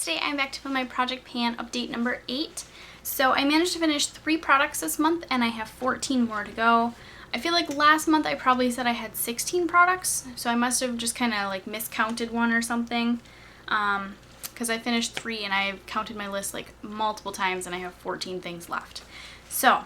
today I'm back to film my project pan update number 8. So I managed to finish 3 products this month and I have 14 more to go. I feel like last month I probably said I had 16 products, so I must have just kind of like miscounted one or something. Because I finished 3 and I've counted my list like multiple times and I have 14 things left. So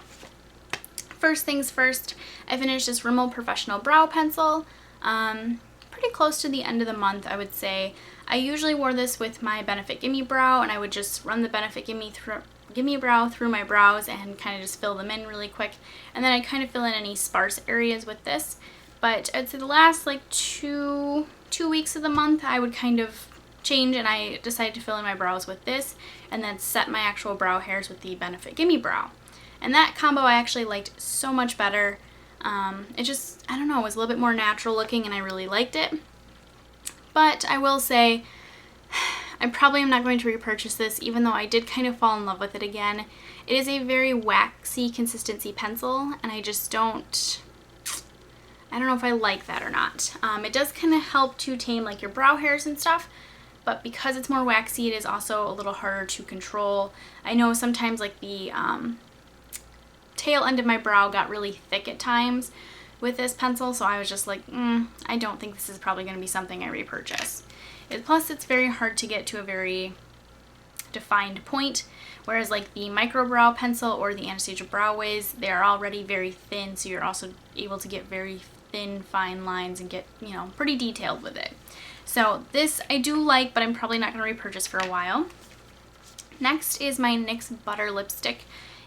first things first, I finished this Rimmel Professional Brow Pencil. Pretty close to the end of the month, I would say. I usually wore this with my Benefit Gimme Brow, and I would just run the Benefit Gimme Brow through my brows and kind of just fill them in really quick. And then I kind of fill in any sparse areas with this. But I'd say the last like two weeks of the month, I would kind of change, and I decided to fill in my brows with this and then set my actual brow hairs with the Benefit Gimme Brow. And that combo I actually liked so much better. It just, I don't know, it was a little bit more natural looking and I really liked it. But I will say, I probably am not going to repurchase this, even though I did kind of fall in love with it again. It is a very waxy consistency pencil, and I just don't know if I like that or not. It does kind of help to tame like your brow hairs and stuff, but because it's more waxy, it is also a little harder to control. I know sometimes like the tail end of my brow got really thick at times with this pencil, so I was just like, I don't think this is probably going to be something I repurchase. Plus, it's very hard to get to a very defined point, whereas like the micro brow pencil or the Anastasia Brow Wiz, they are already very thin, so you're also able to get very thin, fine lines and get, you know, pretty detailed with it. So this I do like, but I'm probably not going to repurchase for a while. Next is my NYX Butter Lipstick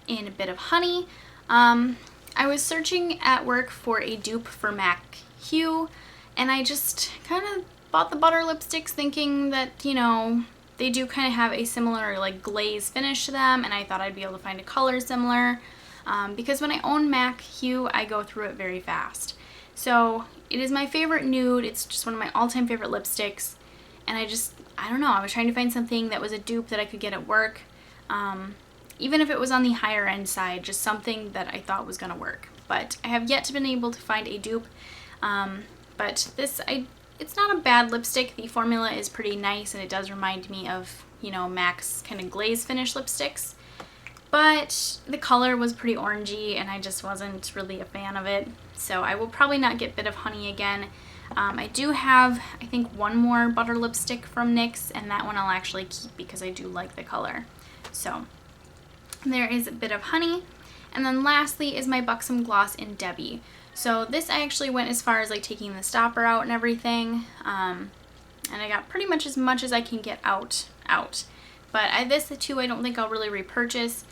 in a Bit of Honey. I was searching at work for a dupe for MAC Hue, and I just kind of bought the butter lipsticks thinking that, you know, they do kind of have a similar like glaze finish to them, and I thought I'd be able to find a color similar, because when I own MAC Hue, I go through it very fast. So it is my favorite nude. It's just one of my all-time favorite lipsticks, and I don't know, I was trying to find something that was a dupe that I could get at work. Even if it was on the higher end side, just something that I thought was going to work. But I have yet to been able to find a dupe. But this, it's not a bad lipstick. The formula is pretty nice, and it does remind me of, you know, MAC's kind of glaze finish lipsticks. But the color was pretty orangey, and I just wasn't really a fan of it. So I will probably not get Bit of Honey again. I do have, I think, one more butter lipstick from NYX, and that one I'll actually keep because I do like the color. So there is a Bit of Honey. And then lastly is my Buxom Gloss in Debbie. So this I actually went as far as like taking the stopper out and everything. And I got pretty much as I can get out. But this too I don't think I'll really repurchase.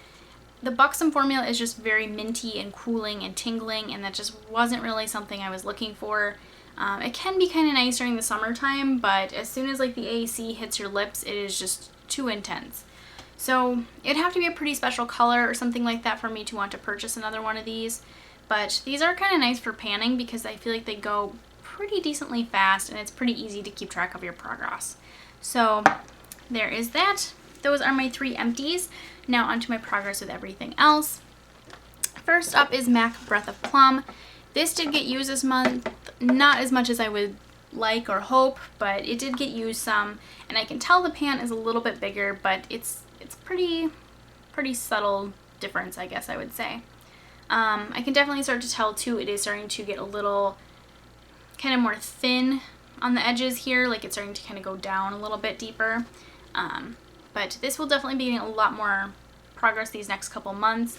The Buxom formula is just very minty and cooling and tingling, and that just wasn't really something I was looking for. It can be kind of nice during the summertime, but as soon as like the AC hits your lips, it is just too intense. So it'd have to be a pretty special color or something like that for me to want to purchase another one of these. But these are kind of nice for panning because I feel like they go pretty decently fast, and it's pretty easy to keep track of your progress. So there is that. Those are my 3 empties. Now onto my progress with everything else. First up is MAC Breath of Plum. This did get used this month, not as much as I would like or hope, but it did get used some, and I can tell the pan is a little bit bigger, but it's pretty subtle difference, I guess I would say. I can definitely start to tell too, it is starting to get a little kind of more thin on the edges here, like it's starting to kind of go down a little bit deeper. But this will definitely be a lot more progress these next couple months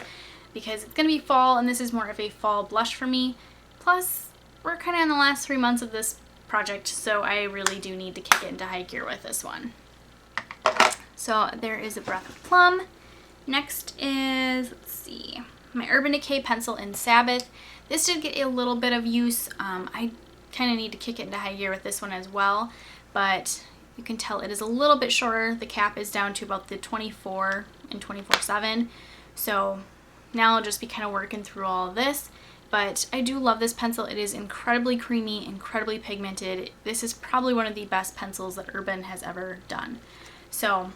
because it's going to be fall, and this is more of a fall blush for me. Plus, we're kind of in the last 3 months of this project, so I really do need to kick it into high gear with this one. So there is a Breath of Plum. Next is, let's see, my Urban Decay pencil in Sabbath. This did get a little bit of use. I kind of need to kick it into high gear with this one as well, but you can tell it is a little bit shorter. The cap is down to about the 24 and 24/7. So now I'll just be kind of working through all of this. But I do love this pencil. It is incredibly creamy, incredibly pigmented. This is probably one of the best pencils that Urban has ever done. So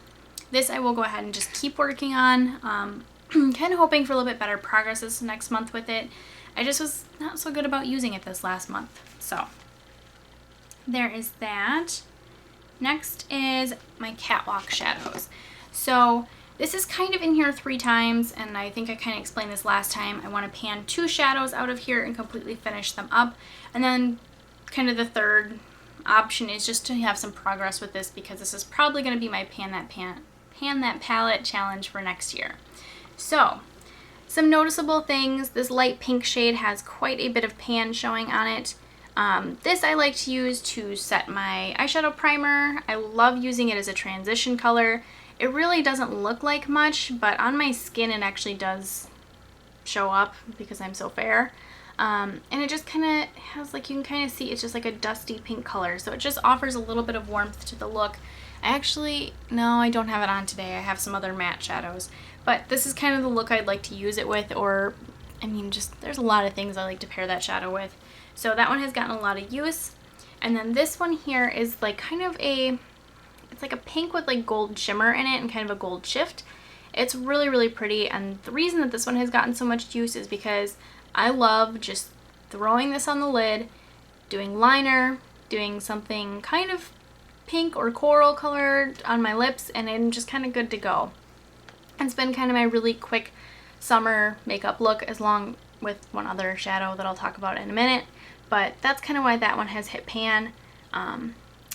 this I will go ahead and just keep working on. Kind of hoping for a little bit better progress this next month with it. I just was not so good about using it this last month. So there is that. Next is my catwalk shadows. So this is kind of in here 3 times, and I think I kind of explained this last time. I want to pan 2 shadows out of here and completely finish them up. And then kind of the third option is just to have some progress with this, because this is probably going to be my pan that palette challenge for next year. So some noticeable things: this light pink shade has quite a bit of pan showing on it. This I like to use to set my eyeshadow primer. I love using it as a transition color. It really doesn't look like much, but on my skin it actually does show up because I'm so fair. And it just kind of has, like, you can kind of see it's just like a dusty pink color, so it just offers a little bit of warmth to the look. No, I don't have it on today. I have some other matte shadows, but this is kind of the look I'd like to use it with, or I mean, just there's a lot of things I like to pair that shadow with. So that one has gotten a lot of use. And then this one here is like kind of it's like a pink with like gold shimmer in it and kind of a gold shift. It's really, really pretty, and the reason that this one has gotten so much use is because I love just throwing this on the lid, doing liner, doing something kind of pink or coral colored on my lips, and I'm just kind of good to go. It's been kind of my really quick summer makeup look, as long with one other shadow that I'll talk about in a minute, but that's kind of why that one has hit pan.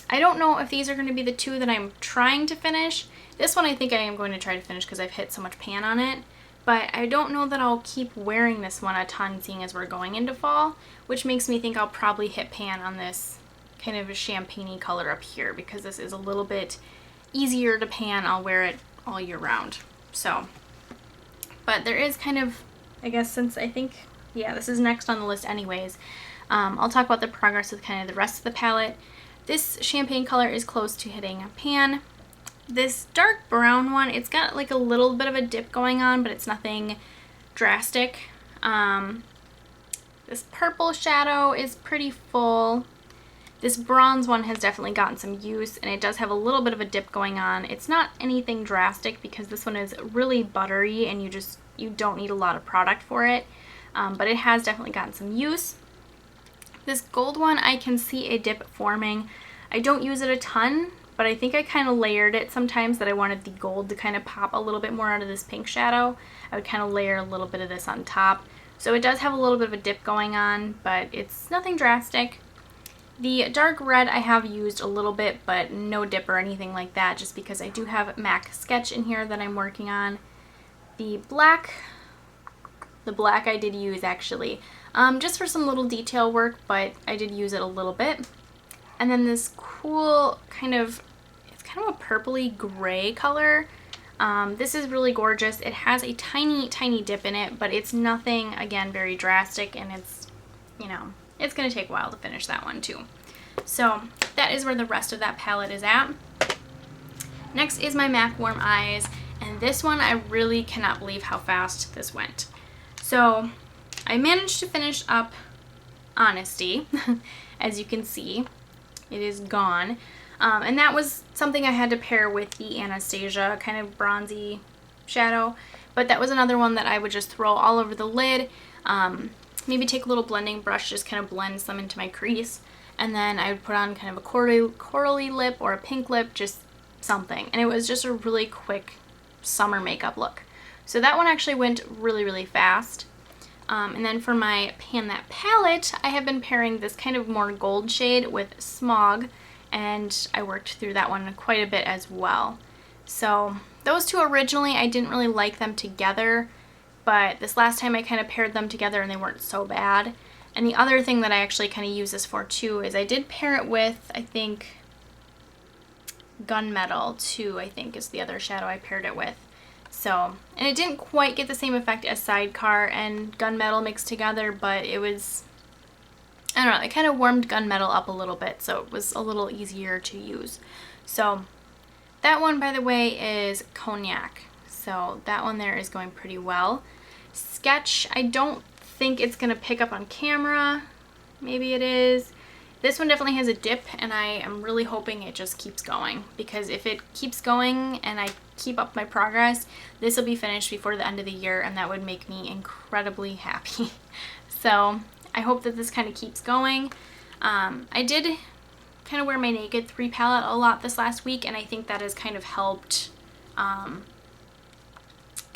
I don't know if these are going to be the 2 that I'm trying to finish. This one I think I am going to try to finish because I've hit so much pan on it, but I don't know that I'll keep wearing this one a ton, seeing as we're going into fall, which makes me think I'll probably hit pan on this kind of a champagne-y color up here, because this is a little bit easier to pan. I'll wear it all year round. So, but there is kind of, I guess, since I think, yeah, this is next on the list anyways, I'll talk about the progress with kind of the rest of the palette. This champagne color is close to hitting pan. This dark brown one, it's got like a little bit of a dip going on, but it's nothing drastic. This purple shadow is pretty full. This bronze one has definitely gotten some use, and it does have a little bit of a dip going on. It's not anything drastic because this one is really buttery and you don't need a lot of product for it, but it has definitely gotten some use. This gold one, I can see a dip forming. I don't use it a ton, but I think I kind of layered it sometimes, that I wanted the gold to kind of pop a little bit more out of this pink shadow. I would kind of layer a little bit of this on top. So it does have a little bit of a dip going on, but it's nothing drastic. The dark red I have used a little bit, but no dip or anything like that, just because I do have MAC Sketch in here that I'm working on. The black I did use actually, just for some little detail work, but I did use it a little bit. And then this cool it's kind of a purpley gray color. This is really gorgeous. It has a tiny, tiny dip in it, but it's nothing, again, very drastic, and it's, it's going to take a while to finish that one too. So that is where the rest of that palette is at. Next is my MAC Warm Eyes, and this one I really cannot believe how fast this went. So I managed to finish up Honesty. As you can see, it is gone. And that was something I had to pair with the Anastasia kind of bronzy shadow, but that was another one that I would just throw all over the lid. Maybe take a little blending brush, just kind of blend some into my crease, and then I would put on kind of a corally lip or a pink lip, just something. And it was just a really quick summer makeup look. So that one actually went really, really fast. And then for my Pan That palette, I have been pairing this kind of more gold shade with Smog, and I worked through that one quite a bit as well. So those two originally, I didn't really like them together, but this last time I kind of paired them together and they weren't so bad. And the other thing that I actually kind of use this for too is I did pair it with, I think, Gunmetal too, I think is the other shadow I paired it with. So, and it didn't quite get the same effect as Sidecar and Gunmetal mixed together, but it was, I don't know, it kind of warmed Gunmetal up a little bit, so it was a little easier to use. So that one, by the way, is Cognac. So that one there is going pretty well. Sketch, I don't think it's going to pick up on camera. Maybe it is. This one definitely has a dip, and I am really hoping it just keeps going, because if it keeps going and I keep up my progress, this will be finished before the end of the year, and that would make me incredibly happy. So I hope that this kind of keeps going. I did kind of wear my Naked 3 palette a lot this last week, and I think that has kind of helped kind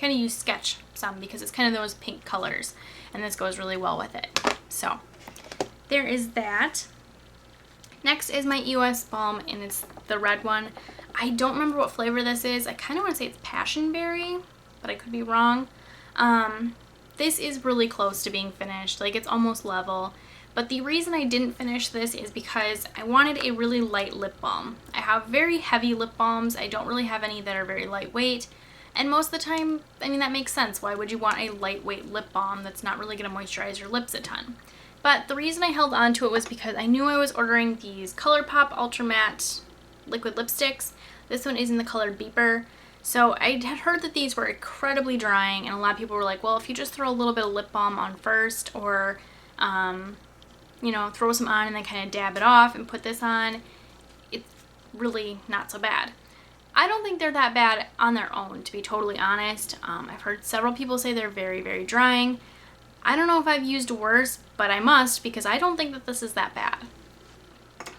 of use sketch some because it's kind of those pink colors, and this goes really well with it. So there is that. Next is my EOS balm, and it's the red one. I don't remember what flavor this is. I kind of want to say it's passion berry, but I could be wrong. This is really close to being finished, like it's almost level. But the reason I didn't finish this is because I wanted a really light lip balm. I have very heavy lip balms. I don't really have any that are very lightweight. And most of the time, I mean, that makes sense. Why would you want a lightweight lip balm that's not really going to moisturize your lips a ton? But the reason I held on to it was because I knew I was ordering these ColourPop Ultra Matte liquid lipsticks. This one is in the color Beeper. So I had heard that these were incredibly drying, and a lot of people were like, well, if you just throw a little bit of lip balm on first, or, you know, throw some on and then kind of dab it off and put this on, it's really not so bad. I don't think they're that bad on their own, to be totally honest. I've heard several people say they're very, very drying. I don't know if I've used worse, but I must, because I don't think that this is that bad.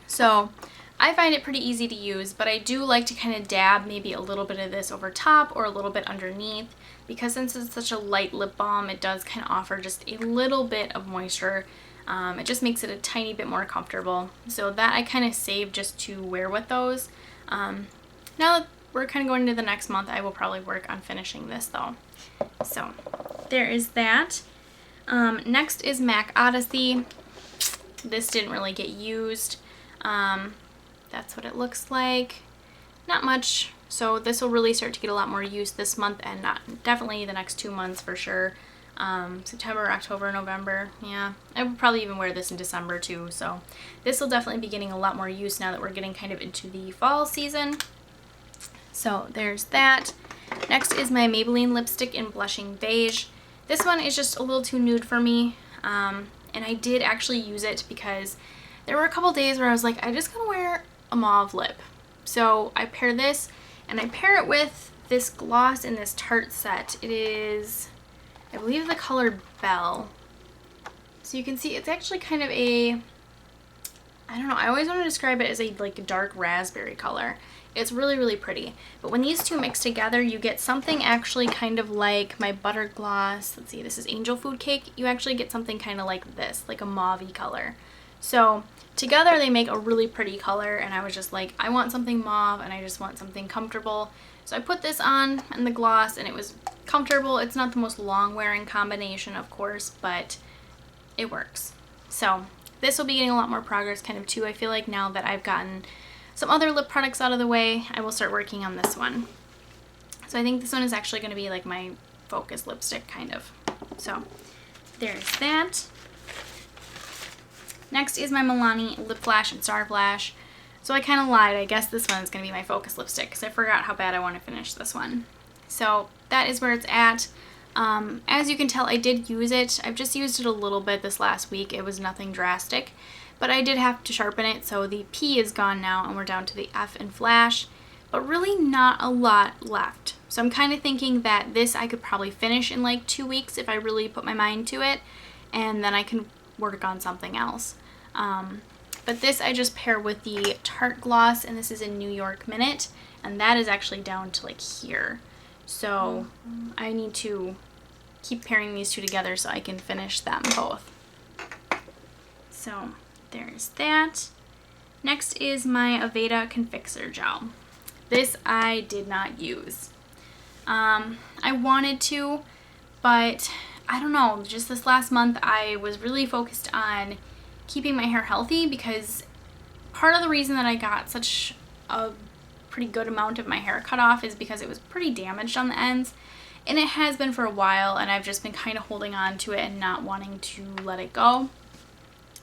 So I find it pretty easy to use, but I do like to kind of dab maybe a little bit of this over top or a little bit underneath, because since it's such a light lip balm, it does kind of offer just a little bit of moisture. It just makes it a tiny bit more comfortable. So that I kind of saved just to wear with those. Now that we're kind of going into the next month, I will probably work on finishing this though. So there is that. Next is MAC Odyssey. This didn't really get used. That's what it looks like. Not much. So this will really start to get a lot more use this month, and definitely the next 2 months for sure. September, October, November. Yeah, I would probably even wear this in December too. So this will definitely be getting a lot more use now that we're getting kind of into the fall season. So there's that. Next is my Maybelline lipstick in Blushing Beige. This one is just a little too nude for me, and I did actually use it because there were a couple days where I was like, I just gonna wear a mauve lip. So I pair this, and I pair it with this gloss in this Tarte set. It is, I believe, the color Belle. So you can see it's actually kind of a, I don't know, I always want to describe it as a like dark raspberry color. It's really, really pretty. But when these two mix together, you get something actually kind of like my butter gloss. Let's see, this is Angel Food Cake. You actually get something kind of like this, like a mauve-y color. So together they make a really pretty color, and I was just like, I want something mauve and I just want something comfortable. So I put this on and the gloss, and it was comfortable. It's not the most long-wearing combination, of course, but it works. So this will be getting a lot more progress kind of too. I feel like now that I've gotten some other lip products out of the way, I will start working on this one. So I think this one is actually going to be like my focus lipstick kind of. So there's that. Next is my Milani Lip Flash and Star Flash. So I kind of lied. I guess this one is going to be my focus lipstick because I forgot how bad I want to finish this one. So that is where it's at. As you can tell, I did use it. I've just used it a little bit this last week. It was nothing drastic. But I did have to sharpen it, so the P is gone now, and we're down to the F in Flash, but really not a lot left. So I'm kind of thinking that this I could probably finish in like 2 weeks if I really put my mind to it, and then I can work on something else. But this I just pair with the Tarte Gloss, and this is in New York Minute, and that is actually down to like here. So I need to keep pairing these two together so I can finish them both. So there's that. Next is my Aveda Confixer Gel. This I did not use. I wanted to, but I don't know, just this last month I was really focused on keeping my hair healthy, because part of the reason that I got such a pretty good amount of my hair cut off is because it was pretty damaged on the ends, and it has been for a while, and I've just been kind of holding on to it and not wanting to let it go.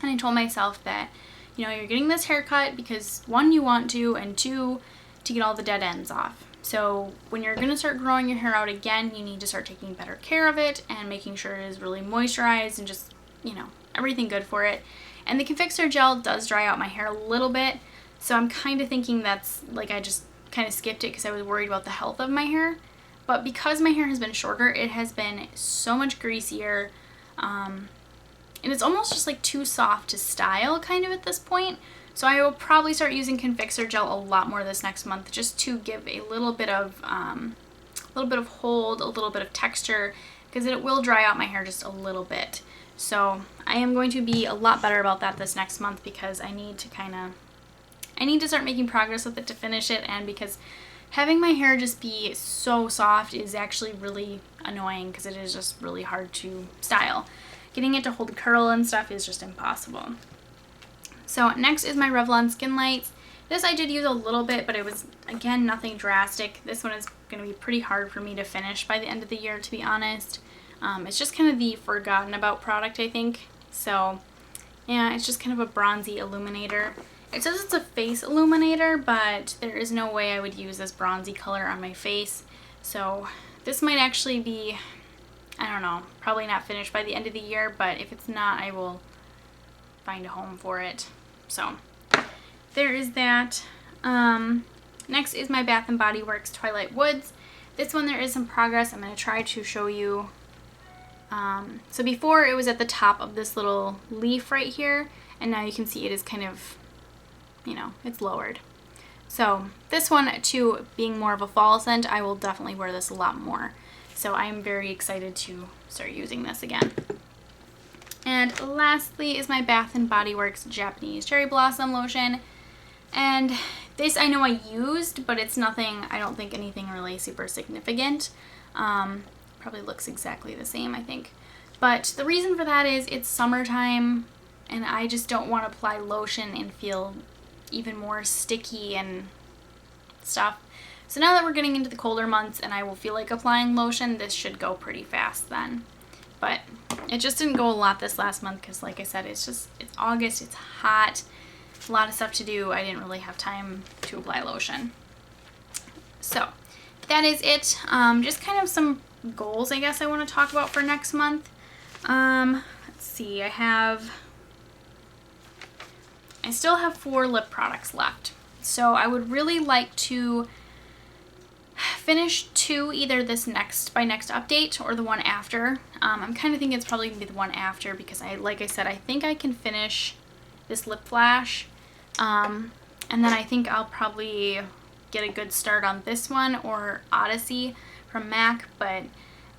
And I told myself that, you know, you're getting this haircut because 1, you want to, and 2, to get all the dead ends off. So when you're going to start growing your hair out again, you need to start taking better care of it and making sure it is really moisturized and just, you know, everything good for it. And the Confixer Gel does dry out my hair a little bit, so I'm kind of thinking that's, like, I just kind of skipped it because I was worried about the health of my hair. But because my hair has been shorter, it has been so much greasier, and it's almost just like too soft to style kind of at this point. So I will probably start using Confixor gel a lot more this next month, just to give a little bit of hold, a little bit of texture, because it will dry out my hair just a little bit. So I am going to be a lot better about that this next month, because I need to start making progress with it to finish it, and because having my hair just be so soft is actually really annoying, because it is just really hard to style. Getting it to hold curl and stuff is just impossible. So next is my Revlon Skin Lights. This I did use a little bit, but it was, again, nothing drastic. This one is going to be pretty hard for me to finish by the end of the year, to be honest. It's just kind of the forgotten about product, I think. So yeah, it's just kind of a bronzy illuminator. It says it's a face illuminator, but there is no way I would use this bronzy color on my face. So this might actually be, I don't know, probably not finished by the end of the year, but if it's not, I will find a home for it. So there is that. Next is my Bath & Body Works Twilight Woods. This one there is some progress. I'm going to try to show you. So before it was at the top of this little leaf right here, and now you can see it is kind of, you know, it's lowered. So this one, to being more of a fall scent, I will definitely wear this a lot more. So I'm very excited to start using this again. And lastly is my Bath & Body Works Japanese Cherry Blossom Lotion. And this I know I used, but it's nothing, I don't think anything really super significant. Probably looks exactly the same, I think. But the reason for that is it's summertime, and I just don't want to apply lotion and feel even more sticky and stuff. So now that we're getting into the colder months and I will feel like applying lotion, this should go pretty fast then. But it just didn't go a lot this last month because, like I said, it's August, it's hot, a lot of stuff to do. I didn't really have time to apply lotion. So that is it. Just kind of some goals, I guess, I want to talk about for next month. Let's see, I still have 4 lip products left. So I would really like to finish 2 either by next update or the one after. I'm kind of thinking it's probably going to be the one after because like I said, I think I can finish this lip flash. And then I think I'll probably get a good start on this one or Odyssey from MAC, but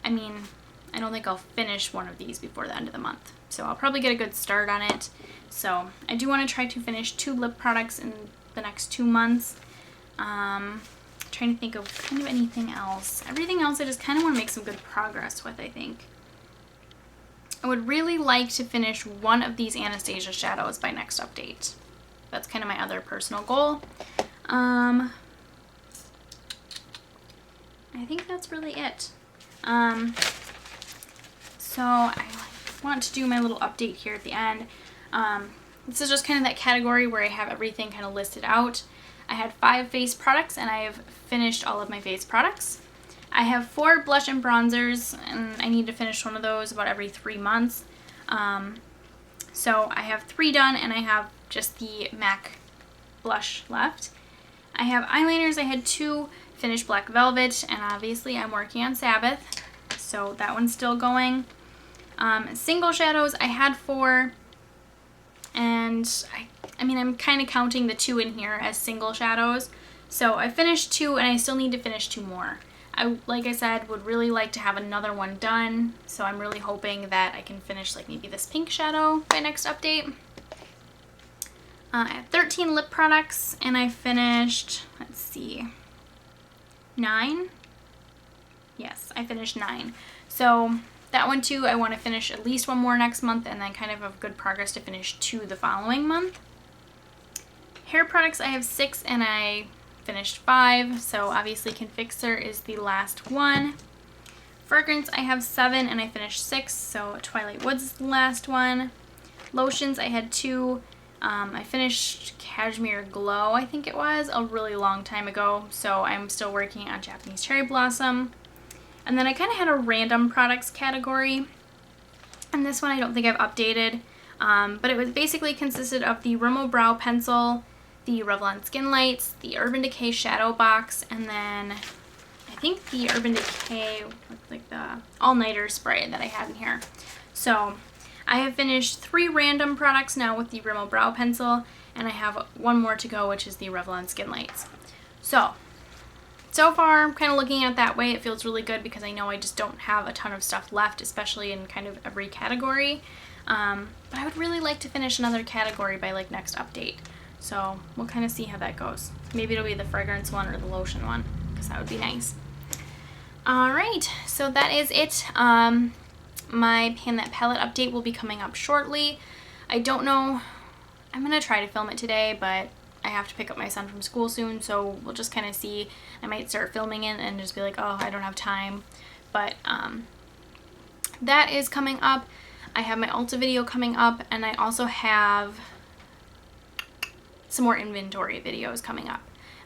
I mean, I don't think I'll finish one of these before the end of the month. So I'll probably get a good start on it. So I do want to try to finish 2 lip products in the next 2 months. Trying to think of kind of anything else. Everything else I just kind of want to make some good progress with, I think. I would really like to finish one of these Anastasia shadows by next update. That's kind of my other personal goal. I think that's really it. So I want to do my little update here at the end. This is just kind of that category where I have everything kind of listed out. I had 5 face products and I have finished all of my face products. I have 4 blush and bronzers and I need to finish one of those about every 3 months. So I have 3 done and I have just the MAC blush left. I have eyeliners. I had 2 finished Black Velvet, and obviously I'm working on Sabbath, so that one's still going. Single shadows, I had 4, and I mean, I'm kind of counting the 2 in here as single shadows. So I finished 2 and I still need to finish 2 more. Like I said, would really like to have another one done. So I'm really hoping that I can finish like maybe this pink shadow by next update. I have 13 lip products and I finished, let's see, 9. Yes, I finished 9. So that one too, I want to finish at least 1 more next month and then kind of have good progress to finish 2 the following month. Hair products, I have 6 and I finished 5. So obviously Confixor is the last one. Fragrance, I have 7 and I finished 6. So Twilight Woods is the last one. Lotions, I had 2. I finished Cashmere Glow, I think it was, a really long time ago. So I'm still working on Japanese Cherry Blossom. And then I kind of had a random products category. And this one I don't think I've updated. But it was basically consisted of the Rimmel Brow Pencil, the Revlon Skin Lights, the Urban Decay Shadow Box, and then I think the Urban Decay, like the All-Nighter spray that I had in here. So I have finished 3 random products now with the Rimmel Brow Pencil, and I have one more to go, which is the Revlon Skin Lights. So far, I'm kind of looking at it that way. It feels really good because I know I just don't have a ton of stuff left, especially in kind of every category. But I would really like to finish another category by like next update. So we'll kind of see how that goes. Maybe it'll be the fragrance one or the lotion one, because that would be nice. Alright, so that is it. My Pan That Palette update will be coming up shortly. I don't know, I'm going to try to film it today, but I have to pick up my son from school soon, so we'll just kind of see. I might start filming it and just be like, oh, I don't have time. But that is coming up. I have my Ulta video coming up, and I also have some more inventory videos coming up.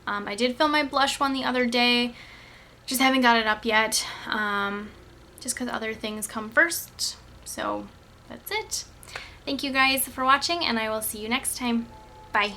I did film my blush one the other day, just haven't got it up yet, just because other things come first. So that's it. Thank you guys for watching, and I will see you next time. Bye.